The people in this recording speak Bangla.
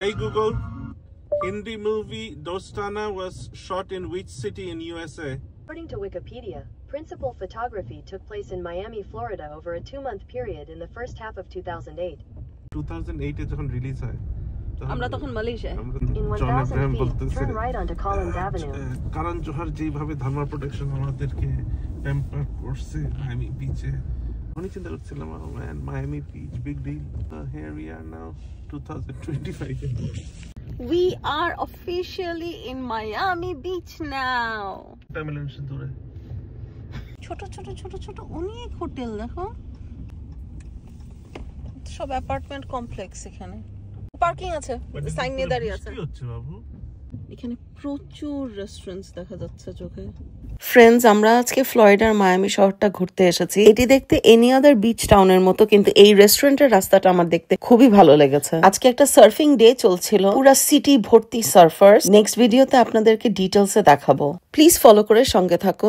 Hey Google, Hindi movie Dostana was shot in which city in USA? According to Wikipedia, principal photography took place in Miami, Florida over a 2-month period in the first half of 2008. 2008 এ যখন রিলিজ হয় আমরা তখন মালয়েশিয়ায়। In 1000 feet, turn right onto Collins Avenue. কারণ জোহর যেভাবে ধারমা প্রোডাকশন আমাদেরকে প্যাম্পার করছে মায়ামি বিচে, অনেক চিন্তা করছিলাম Miami beach big deal. Here we are now 2025. We are officially in Miami Beach now. Timeline দূরে ছোট ছোট ছোট ছোট অনেক হোটেল দেখো, সব অ্যাপার্টমেন্ট কমপ্লেক্স। এখানে পার্কিং আছে, সাইন নিয়ে দাঁড়িয়ে আছে। কি হচ্ছে বাবু? এখানে প্রচুর রেস্টুরেন্টস দেখা যাচ্ছে চোখে। ফ্রেন্ডস, আমরা আজকে ফ্লোরিডার মায়ামি শহরটা ঘুরতে এসেছি। এটি দেখতে এনি আদার বিচ টাউনের মতো, কিন্তু এই রেস্টুরেন্টের রাস্তাটা আমার দেখতে খুবই ভালো লেগেছে। আজকে একটা সার্ফিং ডে চলছিল, পুরা সিটি ভর্তি সার্ফার্স। নেক্সট ভিডিওতে আপনাদেরকে ডিটেলসে দেখাবো, প্লিজ ফলো করে সঙ্গে থাকুন।